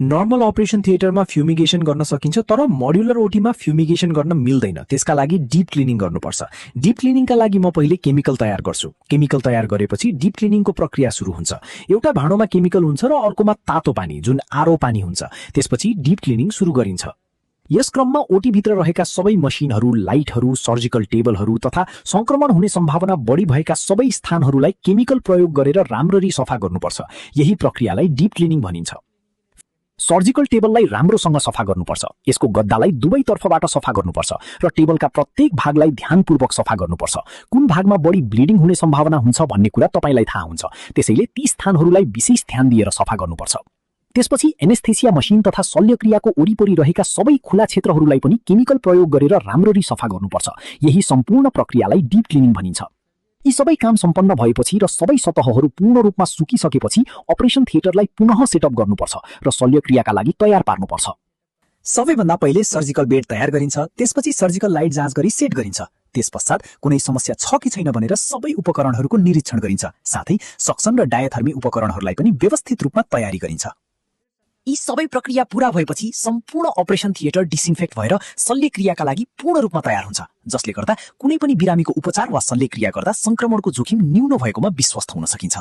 Normal operation थिएटरमा फ्युमिगेसन गर्न सकिन्छ, तर मोड्युलर ओटीमा फ्युमिगेसन गर्न मिल्दैन। त्यसका लागि डिप क्लिनिङ गर्नुपर्छ। डिप क्लिनिङका लागि म पहिले केमिकल तयार गर्छु। केमिकल तयार गरेपछि डिप क्लिनिङको प्रक्रिया सुरु हुन्छ। एउटा भाँडोमा केमिकल हुन्छ र अर्कोमा तातो पानी जुन आरओ पानी हुन्छ। त्यसपछि डिप क्लिनिङ सुरु गरिन्छ। यस क्रममा ओटीभित्र रहेका सबै मसिनहरू, लाइटहरू, सर्जिकल टेबलहरू तथा संक्रमण हुने सम्भावना बढी भएका सबै स्थानहरूलाई केमिकल प्रयोग गरेर राम्ररी सफा गर्नुपर्छ। यही प्रक्रियालाई डिप क्लिनिङ भनिन्छ। सर्जिकल टेबललाई राम्रोसँग सफा गर्नुपर्छ। यसको गद्दालाई दुवै तर्फबाट सफा गर्नुपर्छ र टेबलका प्रत्येक भागलाई ध्यानपूर्वक सफा गर्नुपर्छ। कुन भागमा बढी ब्लिडिङ हुने सम्भावना हुन्छ भन्ने कुरा तपाईलाई थाहा हुन्छ। त्यसैले ती स्थानहरूलाई विशेष ध्यान दिएर सफा गर्नुपर्छ। त्यसपछि एनेस्थेसिया मसिन तथा शल्यक्रियाको वरिपरि रहेका सबै खुला क्षेत्रहरूलाई पनि केमिकल प्रयोग गरेर राम्ररी सफा गर्नुपर्छ। यही सम्पूर्ण प्रक्रियालाई डिप क्लिनिङ भनिन्छ। यी सबै काम सम्पन्न भएपछि र सबै सतहहरू पूर्ण रूपमा सुकिसकेपछि अपरेसन थिएटरलाई पुनः सेटअप गर्नुपर्छ र शल्यक्रियाका लागि तयार पार्नुपर्छ। सबैभन्दा पहिले सर्जिकल बेड तयार गरिन्छ। त्यसपछि सर्जिकल लाइट जाँच गरी सेट गरिन्छ। त्यसपश्चात कुनै समस्या छ कि छैन भनेर सबै उपकरणहरूको निरीक्षण गरिन्छ। साथै सक्सन र डायथर्मी उपकरणहरूलाई पनि व्यवस्थित रूपमा तयारी गरिन्छ। यी सबै प्रक्रिया पूरा भएपछि सम्पूर्ण अपरेसन थिएटर डिसइन्फेक्ट भएर शल्यक्रियाका लागि पूर्ण रूपमा तयार हुन्छ, जसले गर्दा कुनै पनि बिरामीको उपचार वा शल्यक्रिया गर्दा संक्रमणको जोखिम न्यून भएकोमा विश्वस्त हुन सकिन्छ।